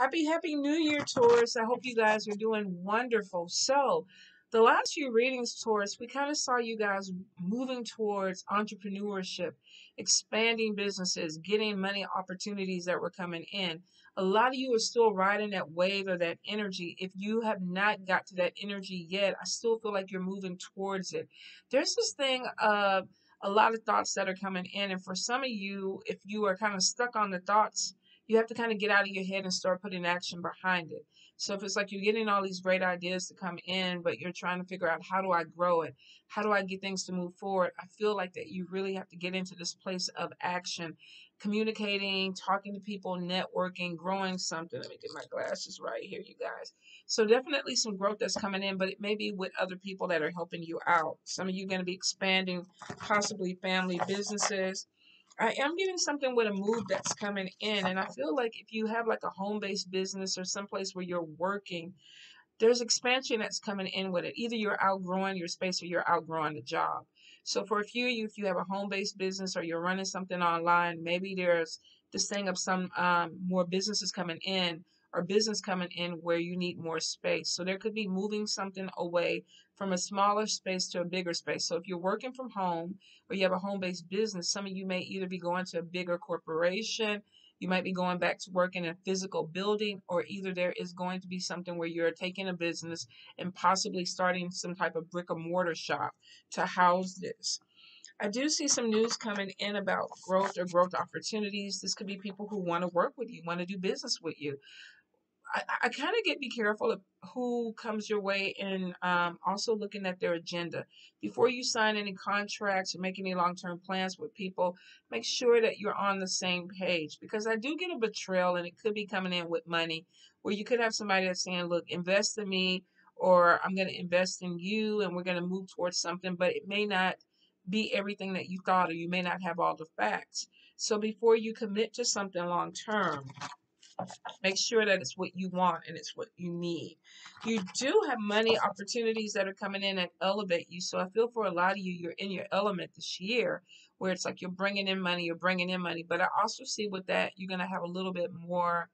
Happy New Year, Taurus. I hope you guys are doing wonderful. So, the last few readings, Taurus, we kind of saw you guys moving towards entrepreneurship, expanding businesses, getting money opportunities that were coming in. A lot of you are still riding that wave or that energy. If you have not got to that energy yet, I still feel like you're moving towards it. There's this thing of a lot of thoughts that are coming in, and for some of you, if you are kind of stuck on the thoughts, you have to kind of get out of your head and start putting action behind it. So if it's like you're getting all these great ideas to come in, but you're trying to figure out how do I grow it? How do I get things to move forward? I feel like that you really have to get into this place of action, communicating, talking to people, networking, growing something. Let me get my glasses right here, you guys. So definitely some growth that's coming in, but it may be with other people that are helping you out. Some of you are going to be expanding possibly family businesses. I am getting something with a move that's coming in, and I feel like if you have like a home-based business or someplace where you're working, there's expansion that's coming in with it. Either you're outgrowing your space or you're outgrowing the job. So for a few of you, if you have a home-based business or you're running something online, maybe there's this thing of some more businesses coming in or business coming in where you need more space. So there could be moving something away from a smaller space to a bigger space. So if you're working from home or you have a home-based business, some of you may either be going to a bigger corporation, you might be going back to work in a physical building, or either there is going to be something where you're taking a business and possibly starting some type of brick and mortar shop to house this. I do see some news coming in about growth or growth opportunities. This could be people who want to work with you, want to do business with you. I kind of get be careful of who comes your way and also looking at their agenda. Before you sign any contracts or make any long term plans with people, make sure that you're on the same page because I do get a betrayal and it could be coming in with money where you could have somebody that's saying, look, invest in me or I'm going to invest in you and we're going to move towards something, but it may not be everything that you thought or you may not have all the facts. So before you commit to something long term, make sure that it's what you want and it's what you need. You do have money opportunities that are coming in that elevate you. So I feel for a lot of you, you're in your element this year where it's like you're bringing in money, you're bringing in money. But I also see with that, you're going to have a little bit more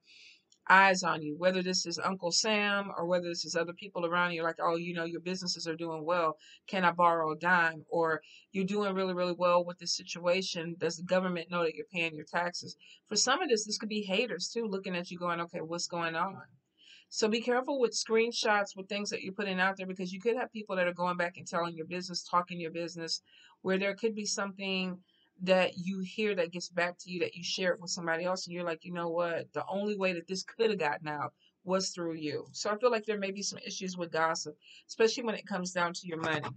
eyes on you, whether this is Uncle Sam or whether this is other people around you, like, oh, your businesses are doing well. Can I borrow a dime? Or you're doing really, really well with this situation. Does the government know that you're paying your taxes? For some of this could be haters too, looking at you going, okay, what's going on? So be careful with screenshots, with things that you're putting out there, because you could have people that are going back and telling your business, talking your business, where there could be something that you hear that gets back to you that you share it with somebody else, and you're like, you know what? The only way that this could have gotten out was through you. So I feel like there may be some issues with gossip, especially when it comes down to your money.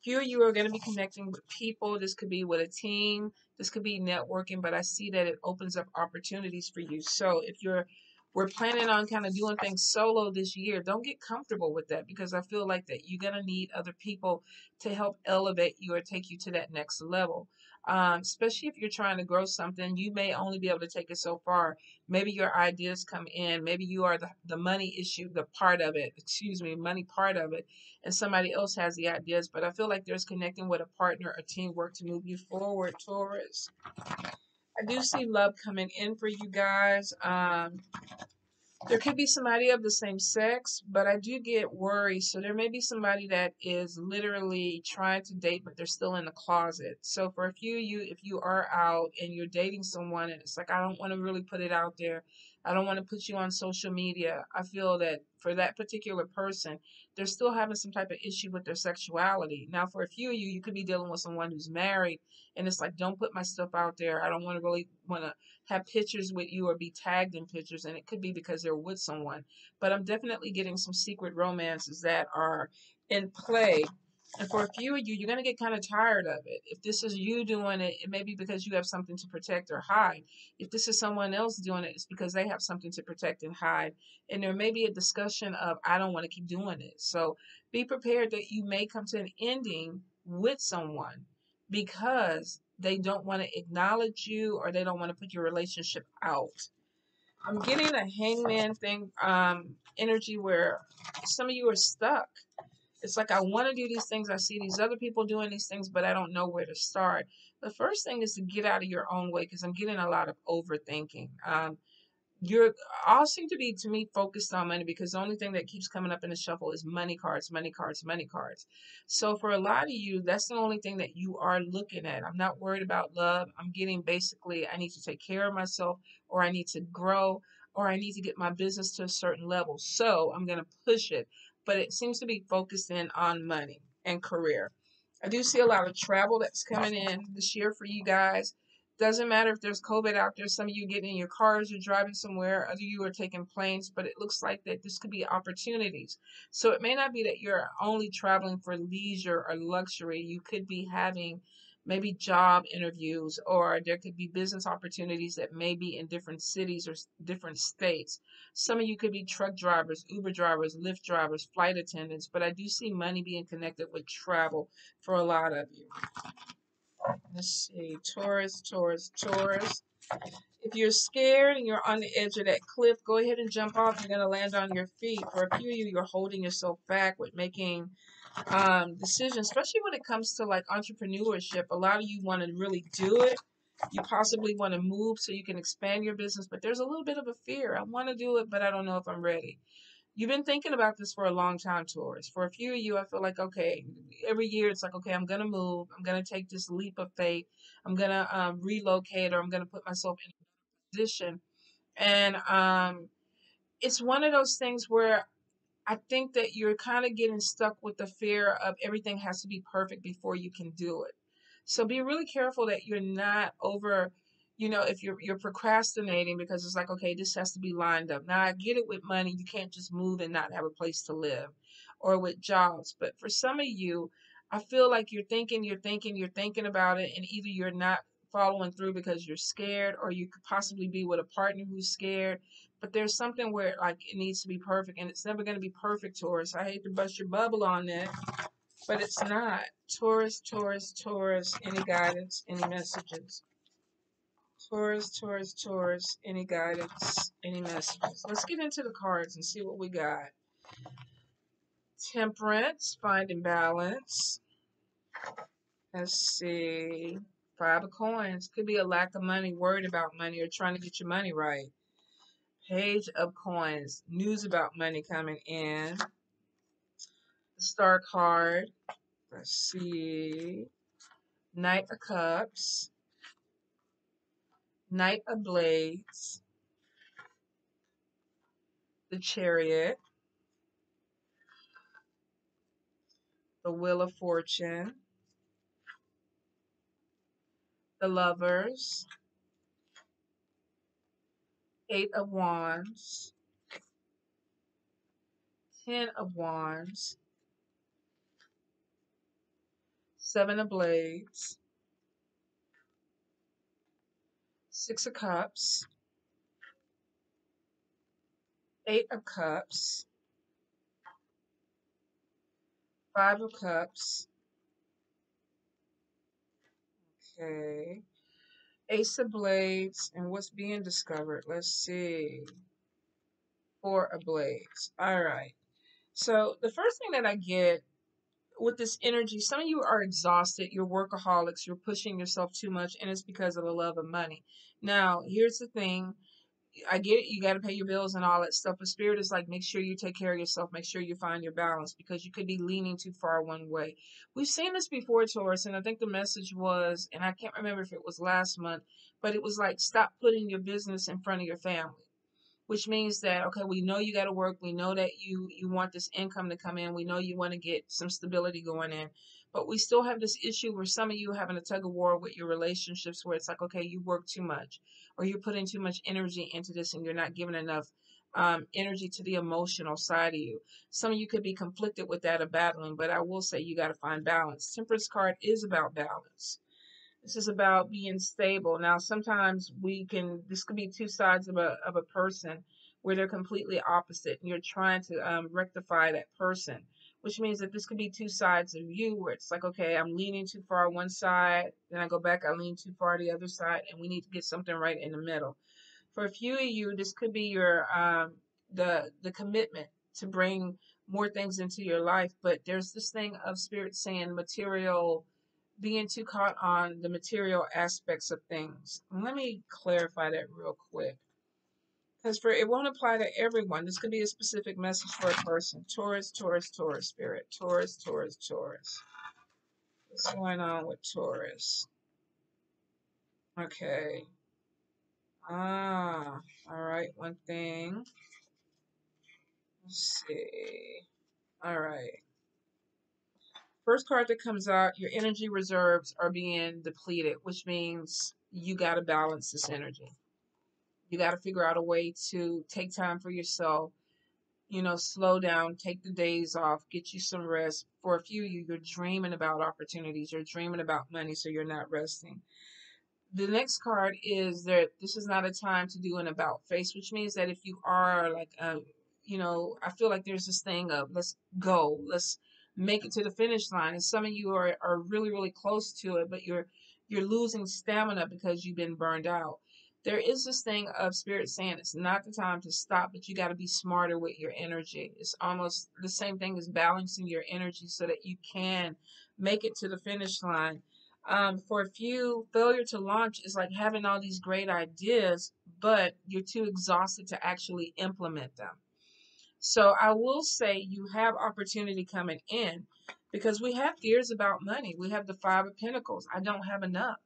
Few of you are going to be connecting with people. This could be with a team. This could be networking, but I see that it opens up opportunities for you. So if we're planning on kind of doing things solo this year, don't get comfortable with that because I feel like that you're going to need other people to help elevate you or take you to that next level. Especially if you're trying to grow something, you may only be able to take it so far. Maybe your ideas come in. Maybe you are the money issue, the part of it, excuse me, money part of it, and somebody else has the ideas. But I feel like there's connecting with a partner or teamwork to move you forward, Taurus. I do see love coming in for you guys. There could be somebody of the same sex, but I do get worried. So there may be somebody that is literally trying to date, but they're still in the closet. So for a few of you, if you are out and you're dating someone and it's like, I don't want to really put it out there. I don't want to put you on social media. I feel that for that particular person, they're still having some type of issue with their sexuality. Now, for a few of you, you could be dealing with someone who's married and it's like, don't put my stuff out there. I don't want to really want to have pictures with you or be tagged in pictures, and it could be because they're with someone. But I'm definitely getting some secret romances that are in play. And for a few of you, you're going to get kind of tired of it. If this is you doing it, it may be because you have something to protect or hide. If this is someone else doing it, it's because they have something to protect and hide. And there may be a discussion of, I don't want to keep doing this. So be prepared that you may come to an ending with someone because they don't want to acknowledge you or they don't want to put your relationship out. I'm getting a hangman thing, energy where some of you are stuck. It's like I want to do these things. I see these other people doing these things, but I don't know where to start. The first thing is to get out of your own way because I'm getting a lot of overthinking. you're all seem to be, to me, focused on money, because the only thing that keeps coming up in the shuffle is money cards, money cards, money cards. So for a lot of you, that's the only thing that you are looking at. I'm not worried about love. I'm getting, basically, I need to take care of myself, or I need to grow, or I need to get my business to a certain level. So I'm going to push it. But it seems to be focused in on money and career. I do see a lot of travel that's coming in this year for you guys. Doesn't matter if there's COVID out there. Some of you getting in your cars, you're driving somewhere. Other of you are taking planes, but it looks like that this could be opportunities. So it may not be that you're only traveling for leisure or luxury. You could be having maybe job interviews, or there could be business opportunities that may be in different cities or different states. Some of you could be truck drivers, Uber drivers, Lyft drivers, flight attendants, but I do see money being connected with travel for a lot of you. Let's see, Taurus, Taurus, Taurus. If you're scared and you're on the edge of that cliff, go ahead and jump off. You're going to land on your feet. For a few of you, you're holding yourself back with making decisions, especially when it comes to like entrepreneurship. A lot of you want to really do it. You possibly want to move so you can expand your business, but there's a little bit of a fear. I want to do it, but I don't know if I'm ready. You've been thinking about this for a long time, Taurus. For a few of you, I feel like, okay, every year it's like, okay, I'm going to move. I'm going to take this leap of faith. I'm going to relocate, or I'm going to put myself in a position. And it's one of those things where I think that you're kind of getting stuck with the fear of everything has to be perfect before you can do it. So be really careful that you're not over, if you're procrastinating because it's like, okay, this has to be lined up. Now I get it with money, you can't just move and not have a place to live, or with jobs. But for some of you, I feel like you're thinking about it, and either you're not following through because you're scared, or you could possibly be with a partner who's scared. But there's something where like it needs to be perfect, and it's never going to be perfect, Taurus. I hate to bust your bubble on that, but it's not. Taurus, Taurus, Taurus. Any guidance, any messages? Taurus, Taurus, Taurus. Any guidance, any messages? Let's get into the cards and see what we got. Temperance, finding balance. Let's see. Five of Coins. Could be a lack of money, worried about money, or trying to get your money right. Page of Coins. News about money coming in. Star card. Let's see. Knight of Cups. Knight of Blades. The Chariot. The Wheel of Fortune. The Lovers. Eight of Wands. 10 of Wands. Seven of Blades. Six of Cups. Eight of Cups. Five of Cups. Okay. Ace of Blades. And what's being discovered? Let's see. Four of Blades. All right. So the first thing that I get with this energy, some of you are exhausted. You're workaholics. You're pushing yourself too much, and it's because of the love of money. Now, here's the thing. I get it. You got to pay your bills and all that stuff. But Spirit is like, make sure you take care of yourself. Make sure you find your balance, because you could be leaning too far one way. We've seen this before, Taurus, and I think the message was, and I can't remember if it was last month, but it was like, stop putting your business in front of your family, which means that, okay, we know you got to work, we know that you want this income to come in, we know you want to get some stability going in, but we still have this issue where some of you having a tug of war with your relationships, where it's like, okay, you work too much, or you're putting too much energy into this, and you're not giving enough energy to the emotional side of you. Some of you could be conflicted with that or battling, but I will say you got to find balance. Temperance card is about balance. This is about being stable. Now, sometimes this could be two sides of a person where they're completely opposite, and you're trying to rectify that person, which means that this could be two sides of you where it's like, okay, I'm leaning too far one side, then I go back, I lean too far the other side, and we need to get something right in the middle. For a few of you, this could be your the commitment to bring more things into your life, but there's this thing of Spirit saying material, being too caught on the material aspects of things. Let me clarify that real quick. Because for it won't apply to everyone. This could be a specific message for a person. Taurus, Taurus, Taurus, Spirit. Taurus, Taurus, Taurus. What's going on with Taurus? Okay. Ah, all right. One thing. Let's see. All right. First card that comes out, your energy reserves are being depleted, which means you got to balance this energy. You got to figure out a way to take time for yourself, slow down, take the days off, get you some rest. For a few of you, you're dreaming about opportunities, you're dreaming about money, so you're not resting. The next card is that this is not a time to do an about face, which means that if you are like, I feel like there's this thing of let's go, let's make it to the finish line, and some of you are really really close to it, but you're losing stamina because you've been burned out. There is this thing of spirit saying it's not the time to stop, but you got to be smarter with your energy. It's almost the same thing as balancing your energy so that you can make it to the finish line. For a few, failure to launch is like having all these great ideas, but you're too exhausted to actually implement them. So I will say you have opportunity coming in because we have fears about money. We have the Five of Pentacles. I don't have enough.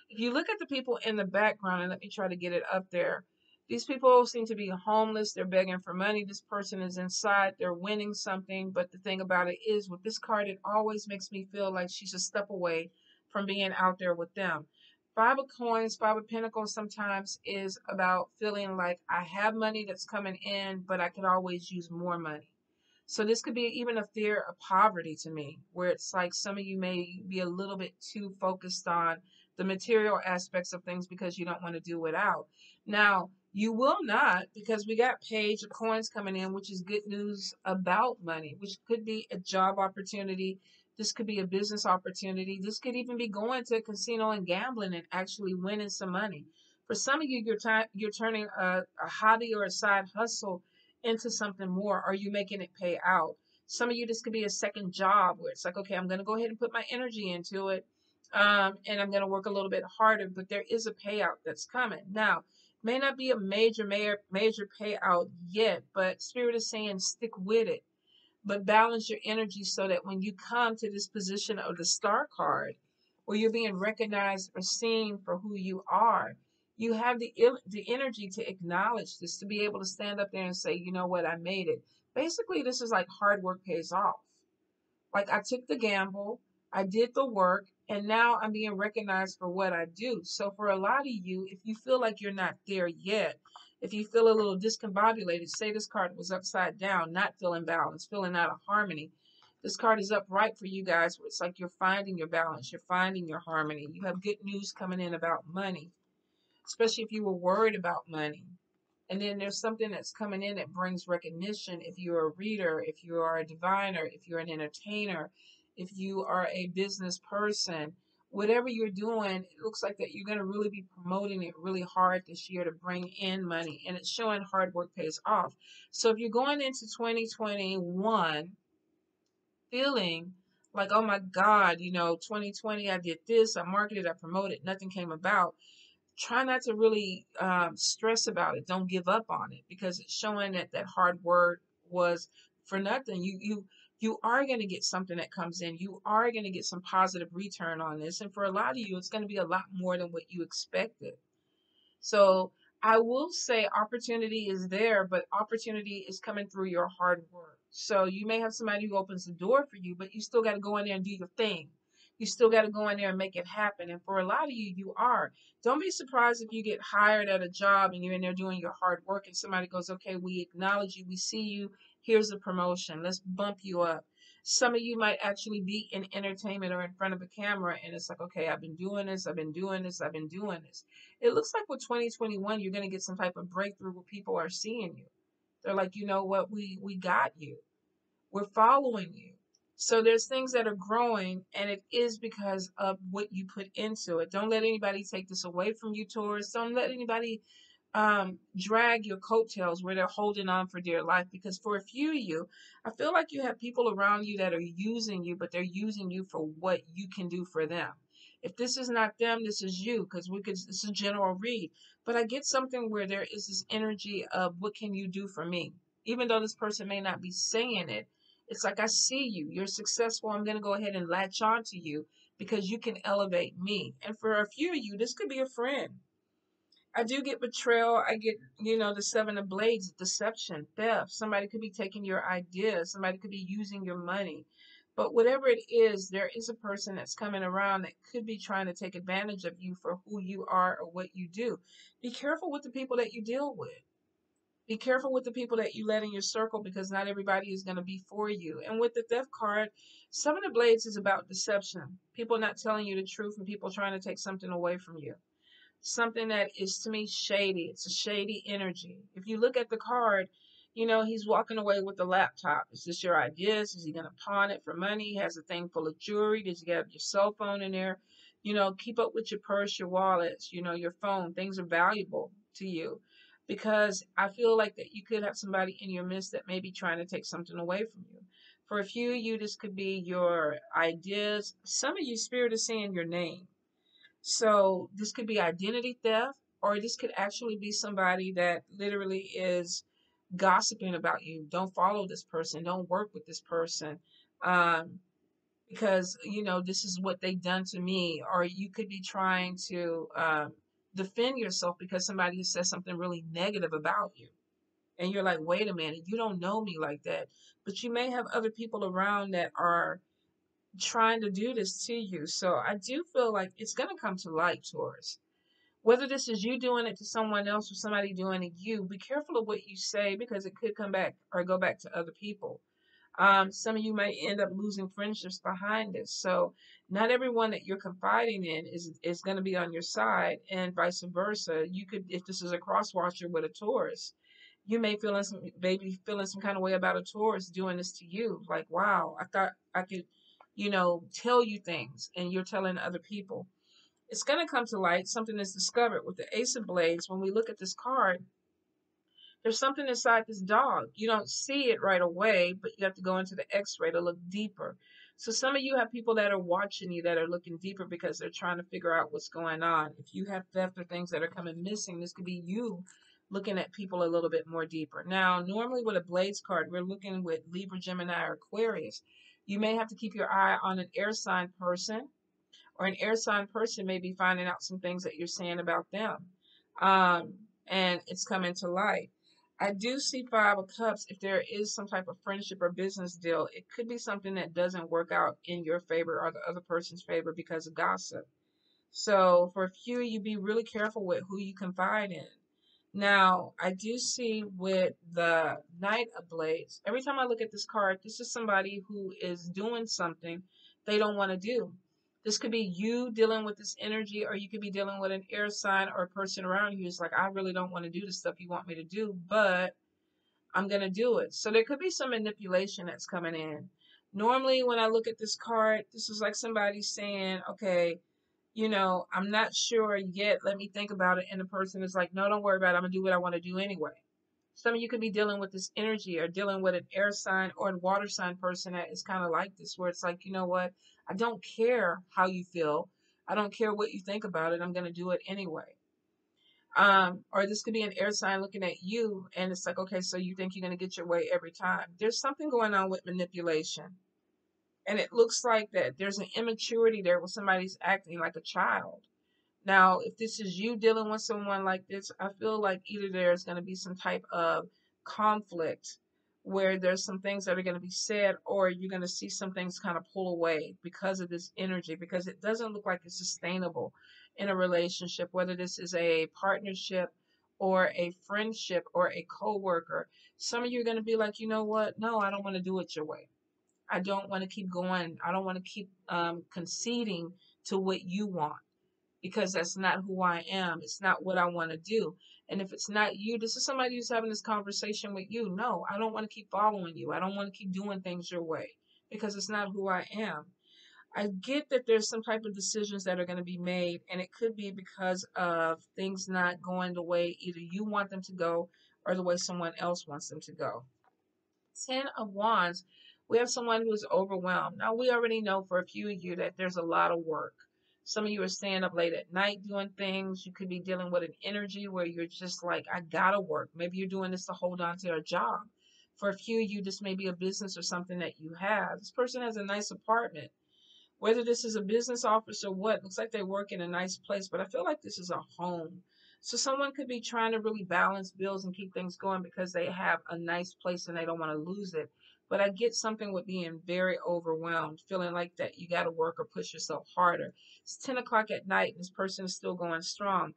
If you look at the people in the background, and let me try to get it up there, these people seem to be homeless. They're begging for money. This person is inside. They're winning something. But the thing about it is, with this card, it always makes me feel like she's a step away from being out there with them. Five of Coins, Five of Pentacles sometimes is about feeling like I have money that's coming in, but I could always use more money. So this could be even a fear of poverty to me, where it's like some of you may be a little bit too focused on the material aspects of things because you don't want to do without. Now, you will not, because we got Page of Coins coming in, which is good news about money, which could be a job opportunity. This could be a business opportunity. This could even be going to a casino and gambling and actually winning some money. For some of you, you're turning a hobby or a side hustle into something more. Are you making it pay out? Some of you, this could be a second job where it's like, okay, I'm going to go ahead and put my energy into it, and I'm going to work a little bit harder, but there is a payout that's coming. Now, may not be a major payout yet, but Spirit is saying stick with it, but balance your energy so that when you come to this position of the Star card, where you're being recognized or seen for who you are, you have the energy to acknowledge this, to be able to stand up there and say, you know what, I made it. Basically, this is like hard work pays off. Like I took the gamble, I did the work, and now I'm being recognized for what I do. So for a lot of you, if you feel like you're not there yet, if you feel a little discombobulated, say this card was upside down, not feeling balanced, feeling out of harmony. This card is upright for you guys, where it's like you're finding your balance, you're finding your harmony. You have good news coming in about money, especially if you were worried about money. And then there's something that's coming in that brings recognition. If you're a reader, if you are a diviner, if you're an entertainer, if you are a business person, whatever you're doing, it looks like that you're going to really be promoting it really hard this year to bring in money. And it's showing hard work pays off. So if you're going into 2021 feeling like, oh my God, 2020, I did this, I marketed, I promoted, nothing came about, try not to really stress about it. Don't give up on it because it's showing that that hard work was for nothing. You are going to get something that comes in. You are going to get some positive return on this, and for a lot of you, it's going to be a lot more than what you expected. So I will say opportunity is there, but opportunity is coming through your hard work. So you may have somebody who opens the door for you, but you still got to go in there and do your thing. You still got to go in there and make it happen. And for a lot of you, you are. Don't be surprised if you get hired at a job and you're in there doing your hard work and somebody goes, okay, we acknowledge you. We see you. Here's a promotion. Let's bump you up. Some of you might actually be in entertainment or in front of a camera and it's like, okay, I've been doing this. I've been doing this. I've been doing this. It looks like with 2021, you're going to get some type of breakthrough where people are seeing you. They're like, you know what, we got you. We're following you. So there's things that are growing, and it is because of what you put into it. Don't let anybody take this away from you, Taurus. Don't let anybody drag your coattails where they're holding on for dear life. Because for a few of you, I feel like you have people around you that are using you, but they're using you for what you can do for them. If this is not them, this is you, because it's a general read. But I get something where there is this energy of what can you do for me? Even though this person may not be saying it, it's like I see you. You're successful. I'm going to go ahead and latch on to you because you can elevate me. And for a few of you, this could be a friend. I do get betrayal. I get, the seven of blades, deception, theft. Somebody could be taking your ideas. Somebody could be using your money. But whatever it is, there is a person that's coming around that could be trying to take advantage of you for who you are or what you do. Be careful with the people that you deal with. Be careful with the people that you let in your circle because not everybody is going to be for you. And with the theft card, seven of blades is about deception. People not telling you the truth and people trying to take something away from you, something that is to me shady. It's a shady energy. If you look at the card, he's walking away with the laptop. Is this your ideas? Is he going to pawn it for money? He has a thing full of jewelry. Did you have your cell phone in there? Keep up with your purse, your wallets, your phone. Things are valuable to you because I feel like that you could have somebody in your midst that may be trying to take something away from you. For a few of you, this could be your ideas. Some of you, spirit is saying your name. So this could be identity theft, or this could actually be somebody that literally is gossiping about you. Don't follow this person. Don't work with this person. Um, because, this is what they've done to me. Or you could be trying to defend yourself because somebody has said something really negative about you. And you're like, wait a minute, you don't know me like that. But you may have other people around that are trying to do this to you. So I do feel like it's going to come to light, Taurus. Whether this is you doing it to someone else or somebody doing it to you, be careful of what you say because it could come back or go back to other people. Some of you may end up losing friendships behind this. So not everyone that you're confiding in is going to be on your side, and vice versa. You could, if this is a cross watcher with a Taurus, you may feeling some kind of way about a Taurus doing this to you. Like, wow, I thought I could, tell you things, and you're telling other people. It's going to come to light. Something is discovered with the Ace of Blades. When we look at this card, there's something inside this dog. You don't see it right away, but you have to go into the X-ray to look deeper. So some of you have people that are watching you that are looking deeper because they're trying to figure out what's going on. If you have theft or things that are coming missing, this could be you looking at people a little bit more deeper. Now, normally with a Blades card, we're looking with Libra, Gemini, or Aquarius. You may have to keep your eye on an air sign person, or an air sign person may be finding out some things that you're saying about them. Um, and it's coming to light. I do see Five of Cups. If there is some type of friendship or business deal, it could be something that doesn't work out in your favor or the other person's favor because of gossip. So for a few, you be really careful with who you confide in. Now, I do see with the Knight of Blades, every time I look at this card, this is somebody who is doing something they don't want to do. This could be you dealing with this energy, or you could be dealing with an air sign or a person around you who's like, I really don't want to do the stuff you want me to do, but I'm going to do it. So there could be some manipulation that's coming in. Normally, when I look at this card, this is like somebody saying, okay, I'm not sure yet. Let me think about it. And the person is like, no, don't worry about it. I'm going to do what I want to do anyway. Some of you could be dealing with this energy or dealing with an air sign or a water sign person that is kind of like this, where it's like, you know what? I don't care how you feel. I don't care what you think about it. I'm going to do it anyway. Or this could be an air sign looking at you and it's like, okay, so you think you're going to get your way every time. There's something going on with manipulation. And it looks like that there's an immaturity there where somebody's acting like a child. Now, if this is you dealing with someone like this, I feel like either there's going to be some type of conflict where there's some things that are going to be said, or you're going to see some things kind of pull away because of this energy, because it doesn't look like it's sustainable in a relationship, whether this is a partnership or a friendship or a co-worker. Some of you are going to be like, you know what? No, I don't want to do it your way. I don't want to keep going. I don't want to keep conceding to what you want because that's not who I am. It's not what I want to do. And if it's not you, this is somebody who's having this conversation with you. No, I don't want to keep following you. I don't want to keep doing things your way because it's not who I am. I get that there's some type of decisions that are going to be made, and it could be because of things not going the way either you want them to go or the way someone else wants them to go. 10 of Wands, we have someone who's overwhelmed. Now, we already know for a few of you that there's a lot of work. Some of you are staying up late at night doing things. You could be dealing with an energy where you're just like, I gotta work. Maybe you're doing this to hold on to a job. For a few of you, this may be a business or something that you have. This person has a nice apartment. Whether this is a business office or what, looks like they work in a nice place, but I feel like this is a home. So someone could be trying to really balance bills and keep things going because they have a nice place and they don't want to lose it. But I get something with being very overwhelmed, feeling like that you got to work or push yourself harder. It's 10 o'clock at night and this person is still going strong.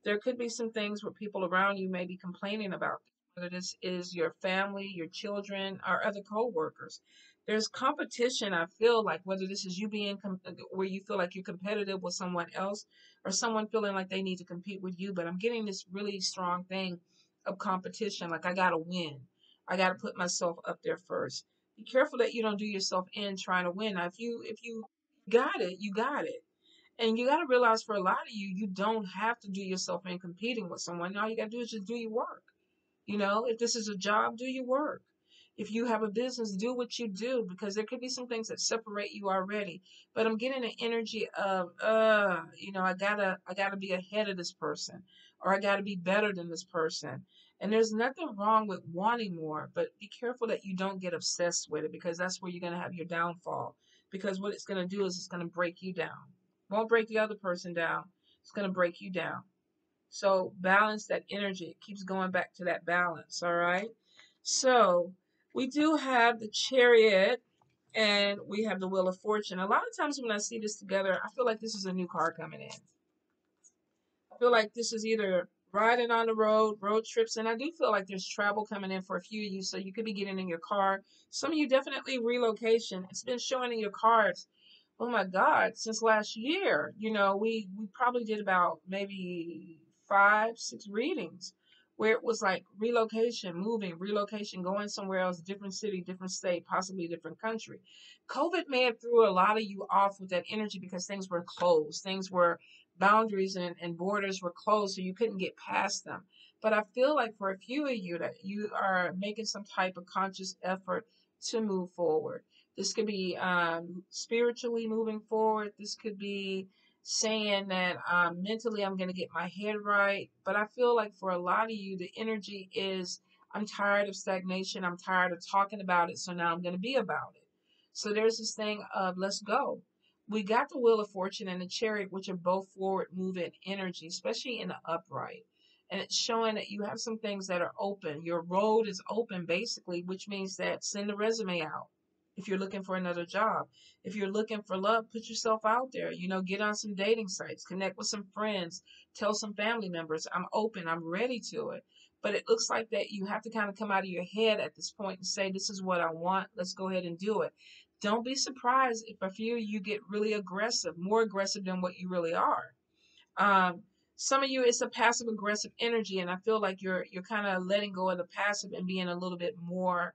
There could be some things where people around you may be complaining about, whether this is your family, your children, or other co-workers. There's competition. I feel like whether this is you being where you feel like you're competitive with someone else or someone feeling like they need to compete with you, but I'm getting this really strong thing of competition. Like I got to win. I got to put myself up there first. Be careful that you don't do yourself in trying to win. Now if you got it, you got it. And you got to realize for a lot of you, you don't have to do yourself in competing with someone. All you got to do is just do your work. If this is a job, do your work. If you have a business, do what you do because there could be some things that separate you already. But I'm getting an energy of, I gotta be ahead of this person or I gotta be better than this person. And there's nothing wrong with wanting more, but be careful that you don't get obsessed with it because that's where you're gonna have your downfall. Because what it's gonna do is it's gonna break you down. Won't break the other person down. It's gonna break you down. So balance that energy. It keeps going back to that balance. All right. So we do have the chariot and we have the wheel of fortune. A lot of times when I see this together, I feel like this is a new car coming in. I feel like this is either riding on the road trips, and I do feel like there's travel coming in for a few of you. So you could be getting in your car. Some of you definitely relocation. It's been showing in your cards. Oh my God, since last year, we probably did about maybe 5, 6 readings where it was like relocation, moving, relocation, going somewhere else, different city, different state, possibly different country. COVID may have threw a lot of you off with that energy because things were closed. Things were boundaries and borders were closed, so you couldn't get past them. But I feel like for a few of you that you are making some type of conscious effort to move forward. This could be spiritually moving forward. This could be saying that mentally I'm going to get my head right. But I feel like for a lot of you, the energy is I'm tired of stagnation. I'm tired of talking about it. So now I'm going to be about it. So there's this thing of let's go. We got the Wheel of Fortune and the Chariot, which are both forward moving energy, especially in the upright. And it's showing that you have some things that are open. Your road is open, basically, which means that send the resume out if you're looking for another job. If you're looking for love, put yourself out there. Get on some dating sites, connect with some friends, tell some family members, I'm open, I'm ready to it. But it looks like that you have to kind of come out of your head at this point and say, this is what I want. Let's go ahead and do it. Don't be surprised if a few of you get really aggressive, more aggressive than what you really are. Um, some of you, it's a passive aggressive energy, and I feel like you're kind of letting go of the passive and being a little bit more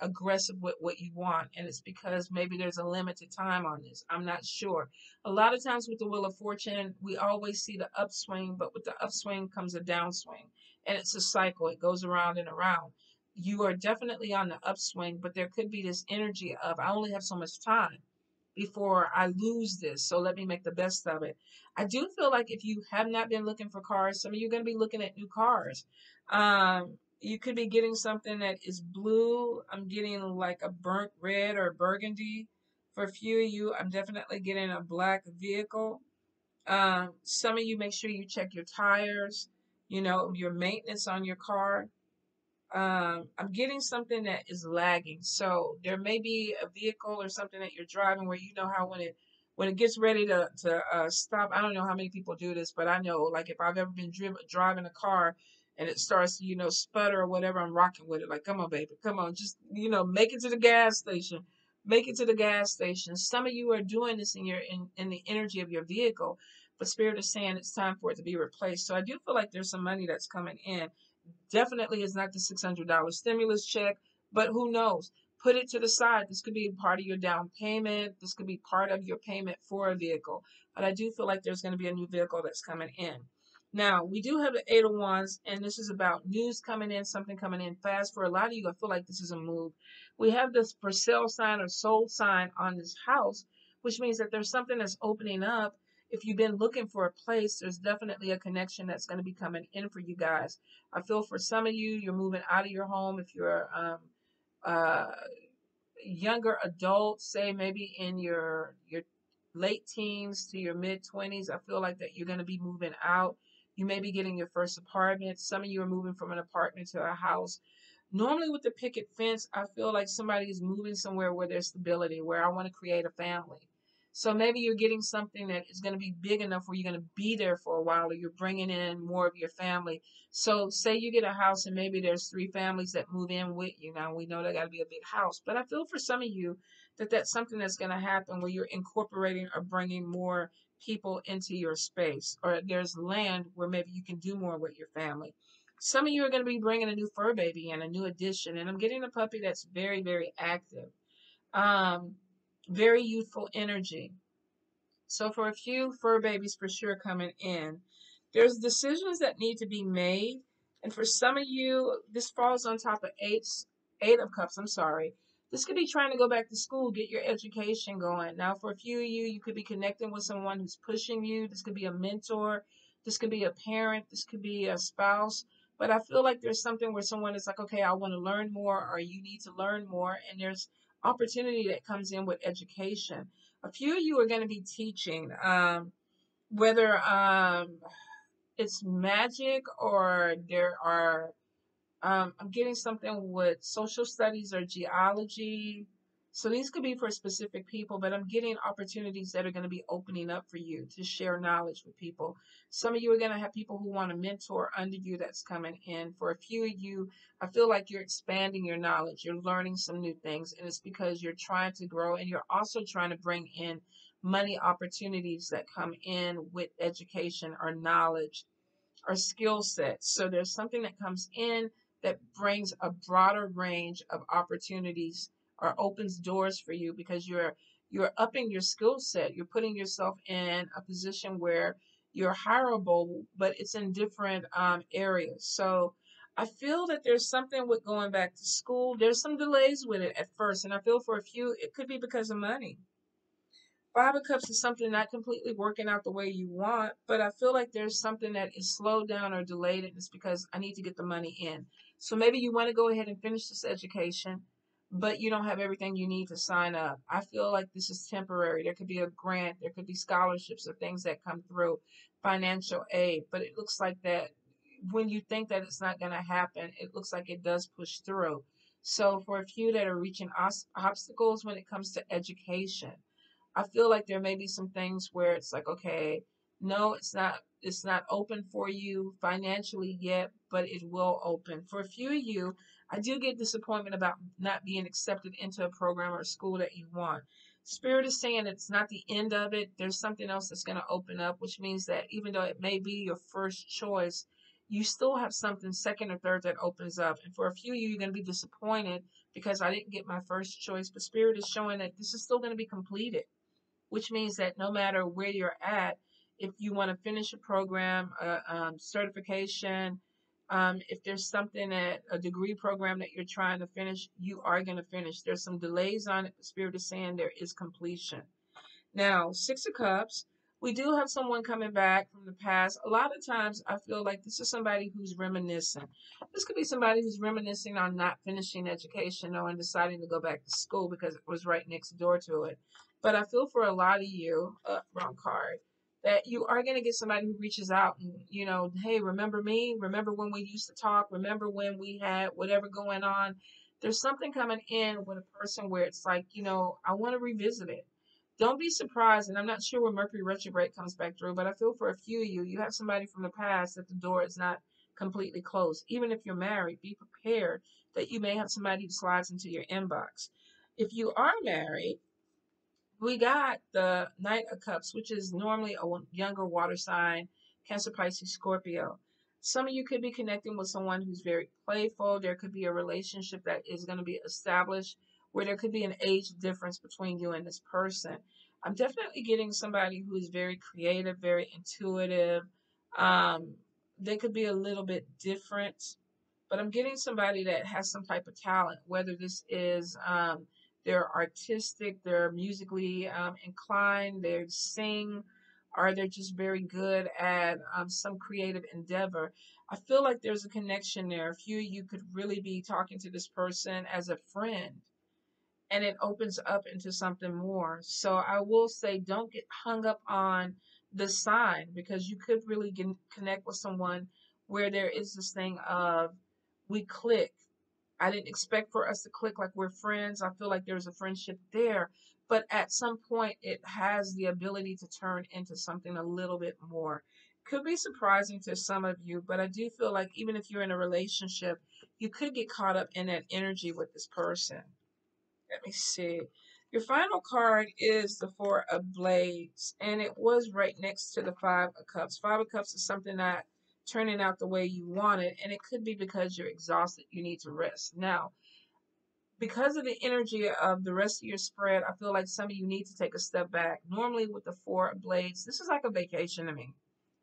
aggressive with what you want. And it's because maybe there's a limited time on this. I'm not sure. A lot of times with the Wheel of Fortune, we always see the upswing, but with the upswing comes a downswing, and it's a cycle. It goes around and around. You are definitely on the upswing, but there could be this energy of I only have so much time before I lose this. So let me make the best of it. I do feel like if you have not been looking for cars, some of you are going to be looking at new cars. You could be getting something that is blue. I'm getting like a burnt red or burgundy. For a few of you, I'm definitely getting a black vehicle. Some of you, make sure you check your tires, your maintenance on your car. I'm getting something that is lagging. So there may be a vehicle or something that you're driving where you know how when it gets ready to stop. I don't know how many people do this, but I know like if I've ever been driving a car and it starts to sputter or whatever, I'm rocking with it. Like, come on, baby, come on, just make it to the gas station. Make it to the gas station. Some of you are doing this in the energy of your vehicle, but Spirit is saying it's time for it to be replaced. So I do feel like there's some money that's coming in. Definitely is not the $600 stimulus check, but who knows? Put it to the side. This could be part of your down payment. This could be part of your payment for a vehicle. But I do feel like there's going to be a new vehicle that's coming in. Now, we do have the Eight of Wands, and this is about news coming in, something coming in fast. For a lot of you, I feel like this is a move. We have this for sale sign or sold sign on this house, which means that there's something that's opening up. If you've been looking for a place, there's definitely a connection that's going to be coming in for you guys. I feel for some of you, you're moving out of your home. If you're uh, younger adults, say maybe in your late teens to your mid 20s, I feel like that you're going to be moving out. You may be getting your first apartment. Some of you are moving from an apartment to a house. Normally with the picket fence, I feel like somebody is moving somewhere where there's stability, where I want to create a family. So maybe you're getting something that is going to be big enough where you're going to be there for a while, or you're bringing in more of your family. So say you get a house and maybe there's three families that move in with you. Now we know that got to be a big house, but I feel for some of you that that's something that's going to happen where you're incorporating or bringing more people into your space, or there's land where maybe you can do more with your family. Some of you are going to be bringing a new fur baby and a new addition, and I'm getting a puppy that's very, very active, um, very youthful energy. So for a few fur babies for sure coming in, there's decisions that need to be made. And for some of you, this falls on top of eight of cups, I'm sorry. This could be trying to go back to school, get your education going. Now, for a few of you, you could be connecting with someone who's pushing you. This could be a mentor. This could be a parent. This could be a spouse. But I feel like there's something where someone is like, okay, I want to learn more, or you need to learn more. And there's opportunity that comes in with education. A few of you are going to be teaching, whether it's magic or there are I'm getting something with social studies or geology. So these could be for specific people, but I'm getting opportunities that are going to be opening up for you to share knowledge with people. Some of you are going to have people who want to mentor under you that's coming in. For a few of you, I feel like you're expanding your knowledge. You're learning some new things, and it's because you're trying to grow and you're also trying to bring in money opportunities that come in with education or knowledge or skill sets. So there's something that comes in that brings a broader range of opportunities or opens doors for you because you're upping your skill set. You're putting yourself in a position where you're hireable, but it's in different areas. So I feel that there's something with going back to school. There's some delays with it at first, and I feel for a few it could be because of money. Five of Cups is something not completely working out the way you want, but I feel like there's something that is slowed down or delayed, and it's because I need to get the money in. So maybe you want to go ahead and finish this education, but you don't have everything you need to sign up. I feel like this is temporary. There could be a grant, there could be scholarships or things that come through, financial aid, but it looks like that when you think that it's not going to happen, it looks like it does push through. So for a few that are reaching obstacles when it comes to education, I feel like there may be some things where it's like, okay, no, it's not open for you financially yet, but it will open. For a few of you, I do get disappointment about not being accepted into a program or a school that you want. Spirit is saying it's not the end of it. There's something else that's going to open up, which means that even though it may be your first choice, you still have something second or third that opens up. And for a few of you, you're going to be disappointed because I didn't get my first choice. But Spirit is showing that this is still going to be completed, which means that no matter where you're at, if you want to finish a program, certification, if there's something at a degree program that you're trying to finish, you are going to finish. There's some delays on it. The Spirit is saying there is completion. Now, Six of Cups, we do have someone coming back from the past. A lot of times I feel like this is somebody who's reminiscing. This could be somebody who's reminiscing on not finishing education or and deciding to go back to school because it was right next door to it. But I feel for a lot of you, wrong card, that you are going to get somebody who reaches out and, hey, remember me? Remember when we used to talk? Remember when we had whatever going on? There's something coming in with a person where it's like, I want to revisit it. Don't be surprised, and I'm not sure when Mercury retrograde comes back through, but I feel for a few of you, you have somebody from the past that the door is not completely closed. Even if you're married, be prepared that you may have somebody who slides into your inbox. If you are married, we got the Knight of Cups, which is normally a younger water sign, Cancer, Pisces, Scorpio. Some of you could be connecting with someone who's very playful. There could be a relationship that is going to be established where there could be an age difference between you and this person. I'm definitely getting somebody who is very creative, very intuitive. Um, they could be a little bit different, but I'm getting somebody that has some type of talent, whether this is they're artistic, they're musically inclined, they sing, or they're just very good at some creative endeavor. I feel like there's a connection there. A few of you could really be talking to this person as a friend, and it opens up into something more. So I will say, don't get hung up on the sign, because you could really connect with someone where there is this thing of we click. I didn't expect for us to click like we're friends. I feel like there's a friendship there, but at some point it has the ability to turn into something a little bit more. Could be surprising to some of you, but I do feel like even if you're in a relationship, you could get caught up in that energy with this person. Let me see. Your final card is the Four of Blades, and it was right next to the Five of Cups. Five of Cups is something not turning out the way you want it, and it could be because you're exhausted. You need to rest. Now, because of the energy of the rest of your spread, I feel like some of you need to take a step back. Normally, with the Four of Blades, this is like a vacation to me.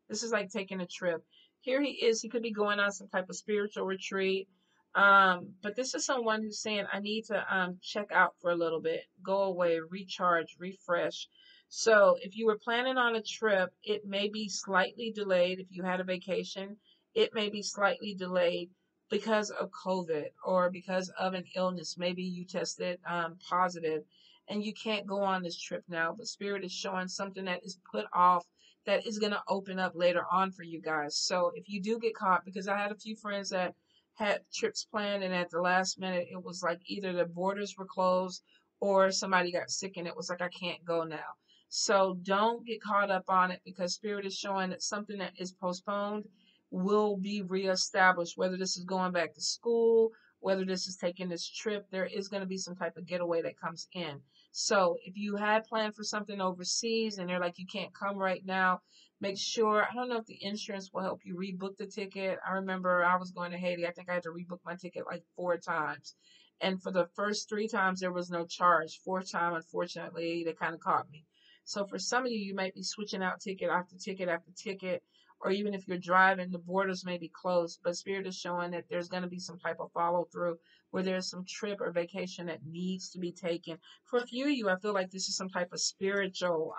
This is like taking a trip. Here he is. He could be going on some type of spiritual retreat. But this is someone who's saying, I need to check out for a little bit, go away, recharge, refresh. So if you were planning on a trip, it may be slightly delayed. If you had a vacation, it may be slightly delayed because of COVID or because of an illness. Maybe you tested positive and you can't go on this trip now, but Spirit is showing something that is put off that is going to open up later on for you guys. So if you do get caught, because I had a few friends that had trips planned and at the last minute it was like either the borders were closed or somebody got sick and it was like, I can't go now. So don't get caught up on it, because Spirit is showing that something that is postponed will be reestablished, whether this is going back to school, whether this is taking this trip, there is going to be some type of getaway that comes in. So if you had planned for something overseas and they're like, you can't come right now, make sure, I don't know if the insurance will help you rebook the ticket. I remember I was going to Haiti. I think I had to rebook my ticket like 4 times. And for the first 3 times, there was no charge. Fourth time, unfortunately, they kind of caught me. So for some of you, you might be switching out ticket after ticket after ticket, or even if you're driving, the borders may be closed. But Spirit is showing that there's going to be some type of follow through where there's some trip or vacation that needs to be taken. For a few of you, I feel like this is some type of spiritual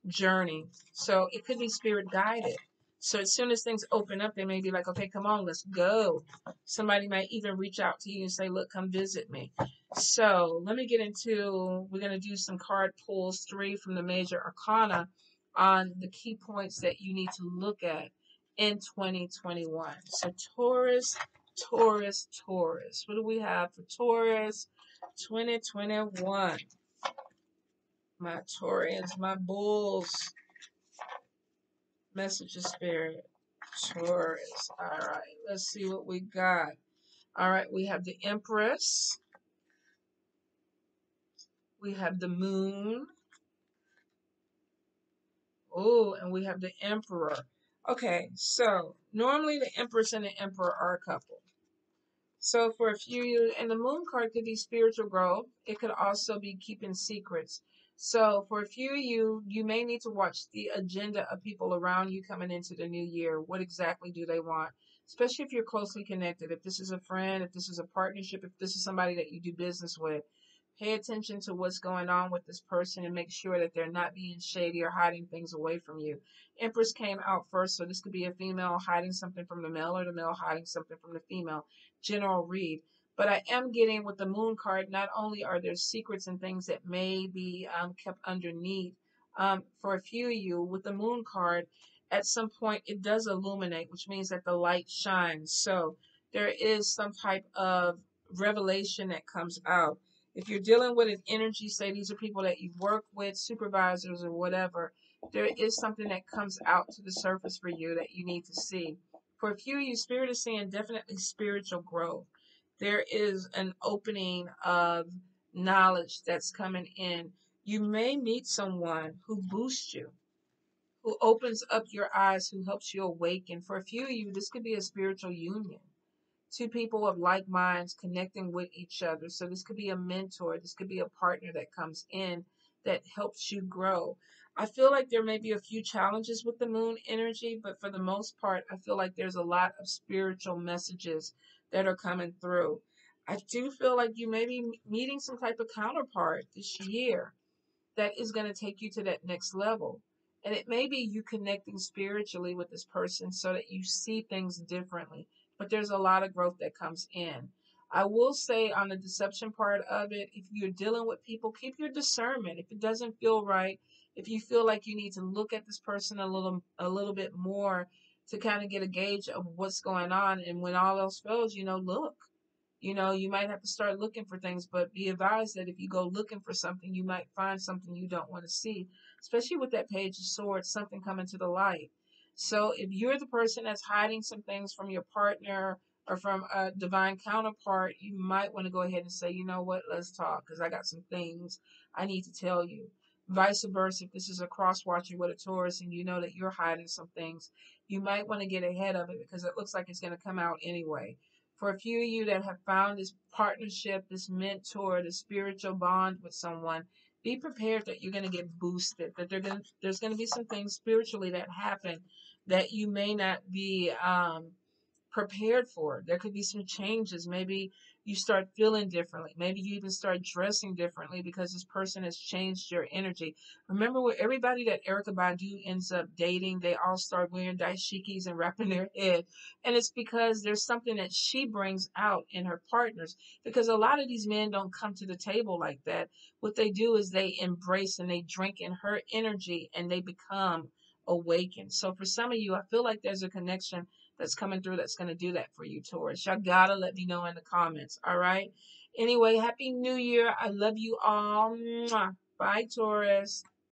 journey. So it could be spirit guided. So as soon as things open up, they may be like, okay, come on, let's go. Somebody might even reach out to you and say, look, come visit me. So let me get into, we're going to do some card pulls, 3 from the major arcana on the key points that you need to look at in 2021. So Taurus, Taurus, Taurus. What do we have for Taurus 2021? My Taurians, my bulls. Message of Spirit. Taurus. All right, let's see what we got. All right, we have the Empress. We have the Moon. Oh, and we have the Emperor. Okay, so normally the Empress and the Emperor are a couple. So for a few, and the Moon card could be spiritual growth. It could also be keeping secrets. So for a few of you, you may need to watch the agenda of people around you coming into the new year. What exactly do they want? Especially if you're closely connected. If this is a friend, if this is a partnership, if this is somebody that you do business with, pay attention to what's going on with this person and make sure that they're not being shady or hiding things away from you. Empress came out first, so this could be a female hiding something from the male or the male hiding something from the female. General read. But I am getting with the Moon card, not only are there secrets and things that may be kept underneath, for a few of you, with the Moon card, at some point it does illuminate, which means that the light shines. So there is some type of revelation that comes out. If you're dealing with an energy, say these are people that you work with, supervisors or whatever, there is something that comes out to the surface for you that you need to see. For a few of you, Spirit is saying definitely spiritual growth. There is an opening of knowledge that's coming in. You may meet someone who boosts you, who opens up your eyes, who helps you awaken. For a few of you, this could be a spiritual union. Two people of like minds connecting with each other. So this could be a mentor. This could be a partner that comes in that helps you grow. I feel like there may be a few challenges with the Moon energy, but for the most part, I feel like there's a lot of spiritual messages that are coming through. I do feel like you may be meeting some type of counterpart this year that is going to take you to that next level. And it may be you connecting spiritually with this person so that you see things differently. But there's a lot of growth that comes in. I will say on the deception part of it, if you're dealing with people, keep your discernment. If it doesn't feel right, if you feel like you need to look at this person a little bit more to kind of get a gauge of what's going on, and when all else fails, look. You might have to start looking for things, but be advised that if you go looking for something, you might find something you don't want to see, especially with that Page of Swords, something coming to the light. So if you're the person that's hiding some things from your partner or from a divine counterpart, you might want to go ahead and say, you know what, let's talk because I got some things I need to tell you. Vice versa, if this is a cross watcher with a Taurus and you know that you're hiding some things, you might want to get ahead of it because it looks like it's going to come out anyway. For a few of you that have found this partnership, this mentor, this spiritual bond with someone, be prepared that you're going to get boosted, that there's going to be some things spiritually that happen that you may not be prepared for. There could be some changes. Maybe you start feeling differently. Maybe you even start dressing differently because this person has changed your energy. Remember, with everybody that Erica Badu ends up dating, they all start wearing dashikis and wrapping their head. And it's because there's something that she brings out in her partners. Because a lot of these men don't come to the table like that. What they do is they embrace and they drink in her energy and they become awakened. So for some of you, I feel like there's a connection that's coming through that's going to do that for you, Taurus. Y'all gotta let me know in the comments. All right. Anyway, happy new year. I love you all. Mwah. Bye, Taurus.